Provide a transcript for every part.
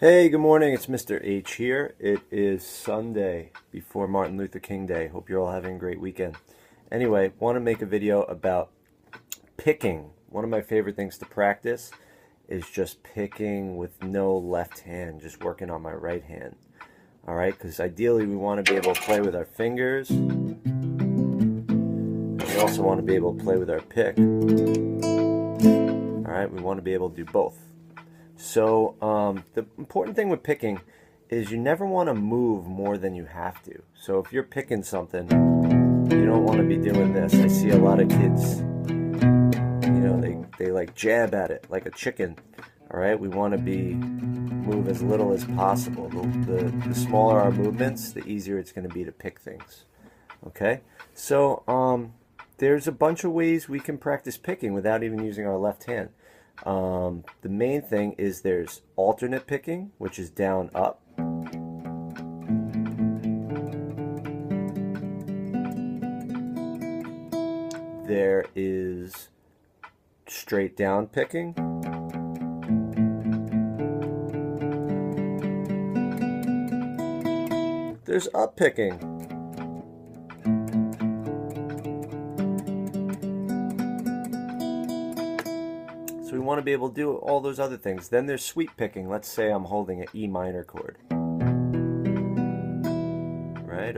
Hey, good morning. It's Mr. H here. It is Sunday before Martin Luther King Day. Hope you're all having a great weekend. Anyway, want to make a video about picking. One of my favorite things to practice is just picking with no left hand, just working on my right hand. All right, because ideally we want to be able to play with our fingers. We also want to be able to play with our pick. All right, we want to be able to do both. So the important thing with picking is you never want to move more than you have to. So if you're picking something, you don't want to be doing this. I see a lot of kids, they like jab at it like a chicken. All right, we want to move as little as possible. The smaller our movements, the easier it's going to be to pick things. Okay, so there's a bunch of ways we can practice picking without even using our left hand. The main thing is there's alternate picking, which is down up. There is straight down picking. There's up picking. So we want to be able to do all those other things. Then there's sweep picking. Let's say I'm holding an E minor chord. Right?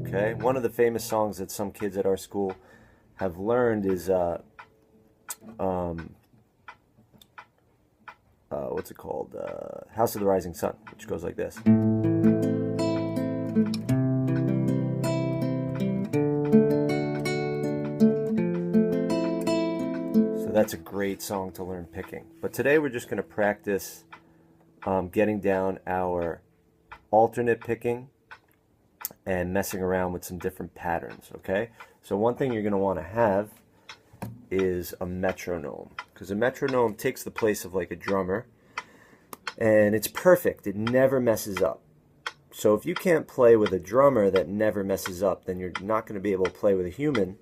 Okay. One of the famous songs that some kids at our school have learned is what's it called? House of the Rising Sun, which goes like this. That's a great song to learn picking. But today we're just going to practice getting down our alternate picking and messing around with some different patterns, okay? So one thing you're going to want to have is a metronome, because a metronome takes the place of like a drummer, and it's perfect. It never messes up. So if you can't play with a drummer that never messes up, then you're not going to be able to play with a human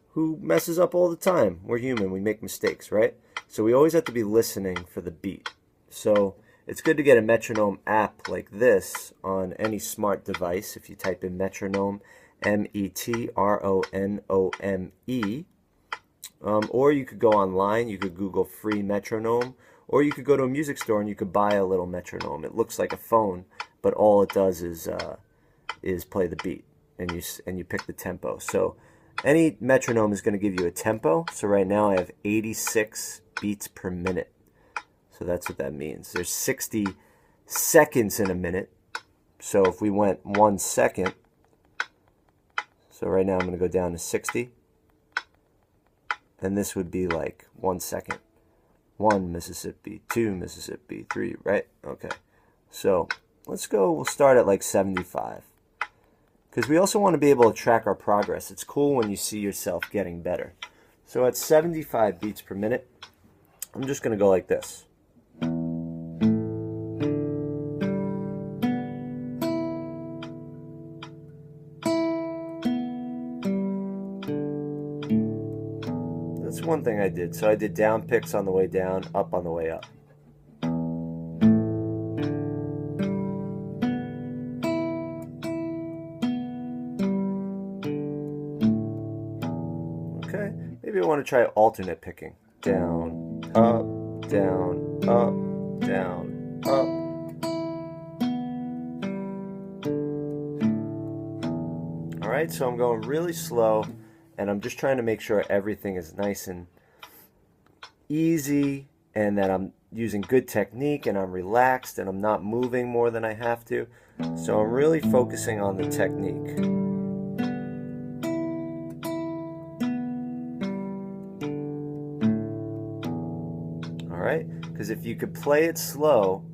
who messes up all the time. We're human, we make mistakes, right? So we always have to be listening for the beat. So it's good to get a metronome app like this on any smart device. If you type in metronome, M-E-T-R-O-N-O-M-E, or you could go online, you could Google free metronome, or you could go to a music store and you could buy a little metronome. It looks like a phone, but all it does is play the beat, and you pick the tempo. So any metronome is going to give you a tempo. So right now I have 86 beats per minute. So that's what that means. There's 60 seconds in a minute. So if we went 1 second, so right now I'm going to go down to 60. And this would be like 1 second. 1 Mississippi, 2 Mississippi, 3, right? Okay. So let's go, we'll start at like 75. Because we also want to be able to track our progress. It's cool when you see yourself getting better. So at 75 beats per minute, I'm just going to go like this. That's one thing I did. So I did down picks on the way down, up on the way up. Okay, maybe I want to try alternate picking. Down, up, down, up, down, up. All right, so I'm going really slow, and I'm just trying to make sure everything is nice and easy, and that I'm using good technique, and I'm relaxed, and I'm not moving more than I have to. So I'm really focusing on the technique. Right? Because if you could play it slow,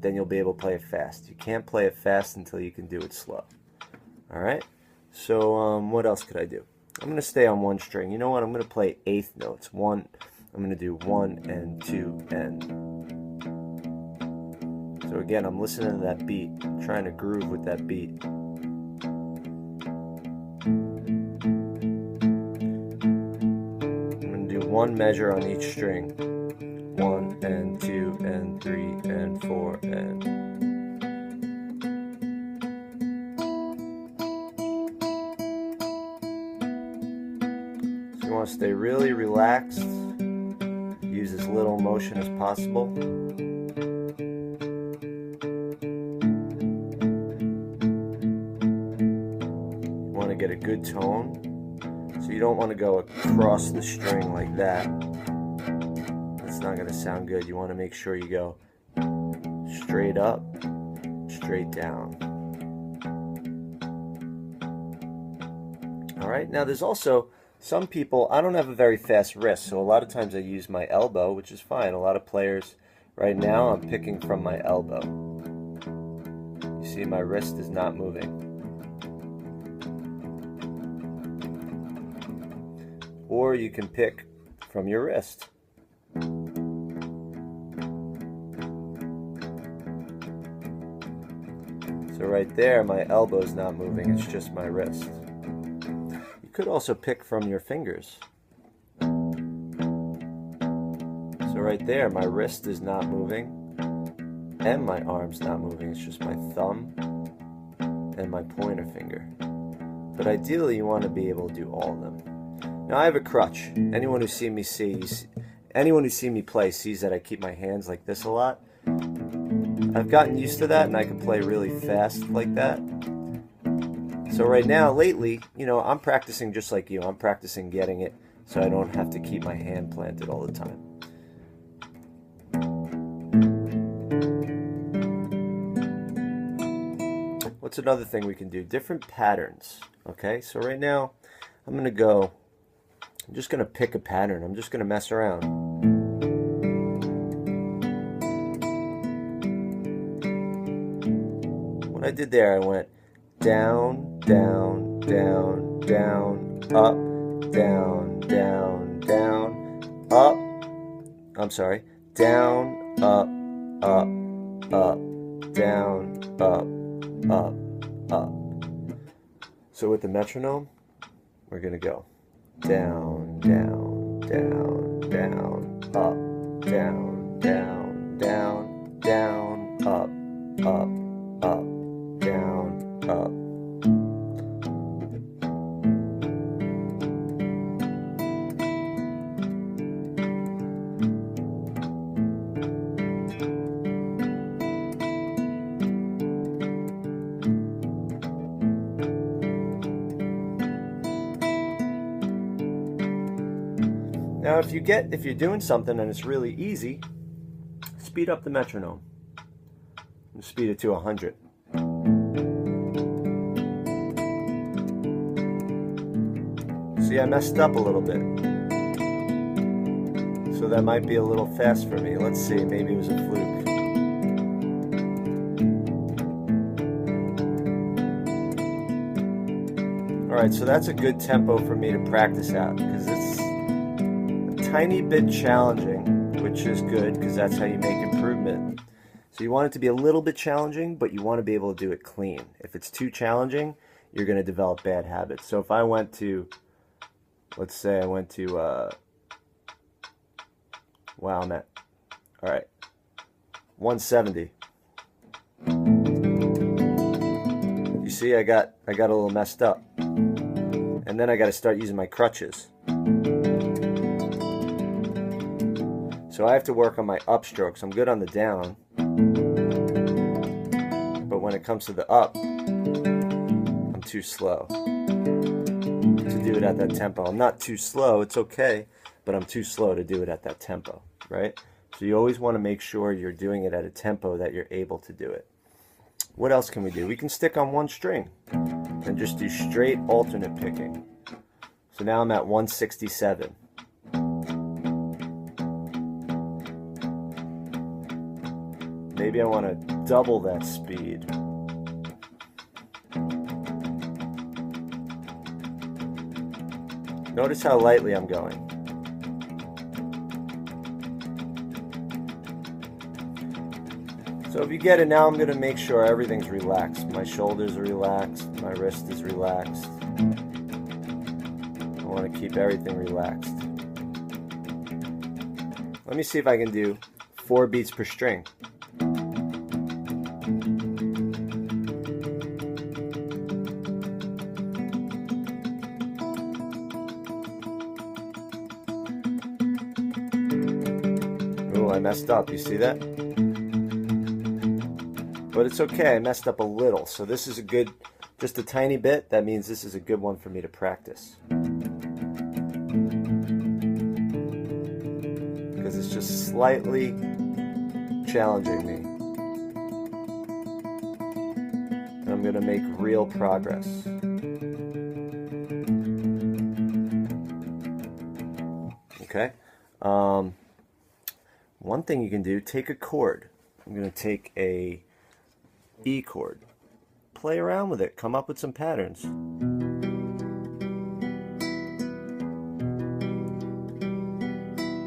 then you'll be able to play it fast. You can't play it fast until you can do it slow. Alright? So what else could I do? I'm going to stay on one string. You know what? I'm going to play eighth notes. I'm going to do 1 and 2 and. So again, I'm listening to that beat. I'm trying to groove with that beat. I'm going to do one measure on each string. 1 and 2 and 3 and 4 and... So you want to stay really relaxed. Use as little motion as possible. You want to get a good tone. So you don't want to go across the string like that. That's not going to sound good. You want to make sure you go straight up, straight down. Alright, now there's also some people, I don't have a very fast wrist, so a lot of times I use my elbow, which is fine. A lot of players, right now I'm picking from my elbow. You see my wrist is not moving. Or you can pick from your wrist. So right there, my elbow's not moving, it's just my wrist. You could also pick from your fingers. So right there, my wrist is not moving, and my arm's not moving, it's just my thumb and my pointer finger. But ideally, you want to be able to do all of them. Now I have a crutch. Anyone who's seen me play sees that I keep my hands like this a lot. I've gotten used to that, and I can play really fast like that. So right now, lately, you know, I'm practicing just like you. I'm practicing getting it so I don't have to keep my hand planted all the time. What's another thing we can do? Different patterns. Okay, so right now, I'm just going to pick a pattern. I'm just going to mess around. What I did there, I went down, down, down, down, up, down, down, down, up. I'm sorry. Down, up, up, up, down, up, up, up. So with the metronome, we're going to go down, down, down, down, up, down, down, down, down, up, up, up, down, up. Now if you're doing something and it's really easy, speed up the metronome. And speed it to 100. See, I messed up a little bit. So that might be a little fast for me. Let's see, maybe it was a fluke. Alright, so that's a good tempo for me to practice at, because it's tiny bit challenging, which is good because that's how you make improvement. So you want it to be a little bit challenging, but you want to be able to do it clean. If it's too challenging, you're going to develop bad habits. So if I went to, let's say I went to, wow, I'm at, all right, 170. You see, I got a little messed up. And then I got to start using my crutches. So I have to work on my upstrokes. I'm good on the down, but when it comes to the up, I'm too slow to do it at that tempo. I'm not too slow, it's okay, but I'm too slow to do it at that tempo, right? So you always want to make sure you're doing it at a tempo that you're able to do it. What else can we do? We can stick on one string and just do straight alternate picking. So now I'm at 167. Maybe I want to double that speed. Notice how lightly I'm going. So if you get it now, I'm going to make sure everything's relaxed. My shoulders are relaxed, my wrist is relaxed. I want to keep everything relaxed. Let me see if I can do 4 beats per string. Oh, I messed up. You see that? But it's okay. I messed up a little. So this is a good, just a tiny bit. That means this is a good one for me to practice. Because it's just slightly challenging me. And I'm going to make real progress. Okay? One thing you can do, take a chord. I'm going to take a E chord. Play around with it. Come up with some patterns.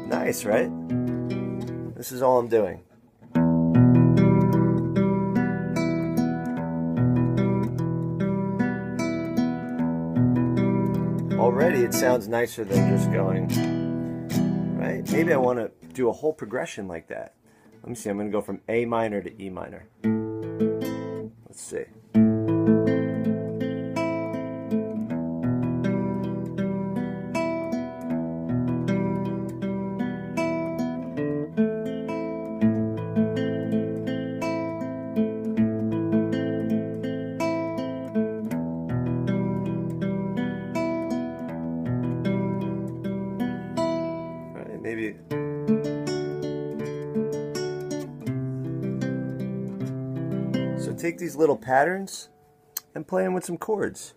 Nice, right? This is all I'm doing. Already it sounds nicer than just going, right? Maybe I want to do a whole progression like that. Let me see, I'm going to go from A minor to E minor. Let's see. Maybe. So take these little patterns and play them with some chords.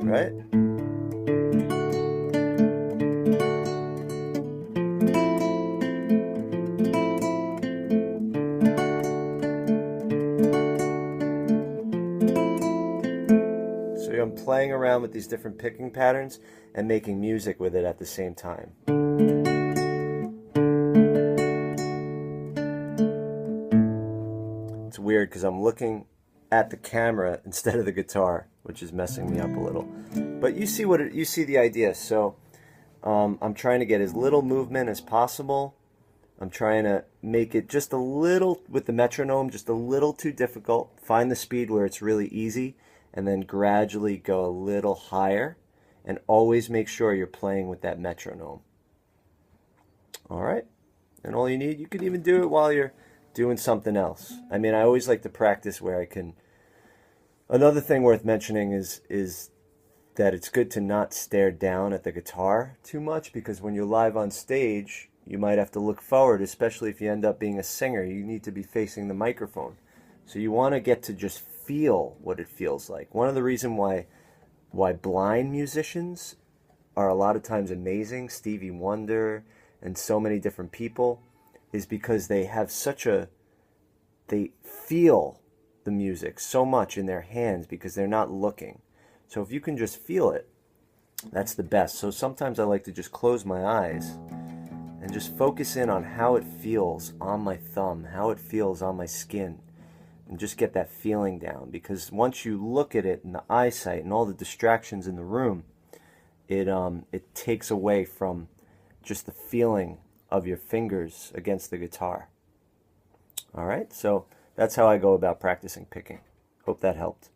Right? So I'm playing around with these different picking patterns and making music with it at the same time. It's weird because I'm looking at the camera instead of the guitar, which is messing me up a little. But you see you see the idea. So I'm trying to get as little movement as possible. I'm trying to make it just a little, with the metronome, just a little too difficult. Find the speed where it's really easy, and then gradually go a little higher. And always make sure you're playing with that metronome. All right? And all you need, you can even do it while you're doing something else. I mean, I always like to practice where I can. Another thing worth mentioning is that it's good to not stare down at the guitar too much, because when you're live on stage, you might have to look forward, especially if you end up being a singer. You need to be facing the microphone. So you want to get to just feel what it feels like. One of the reasons why blind musicians are a lot of times amazing, Stevie Wonder and so many different people, is because they have they feel the music so much in their hands because they're not looking. So if you can just feel it, that's the best. So sometimes I like to just close my eyes and just focus in on how it feels on my thumb, how it feels on my skin, and just get that feeling down. Because once you look at it in the eyesight and all the distractions in the room, it takes away from just the feeling of your fingers against the guitar. All right, so that's how I go about practicing picking. Hope that helped.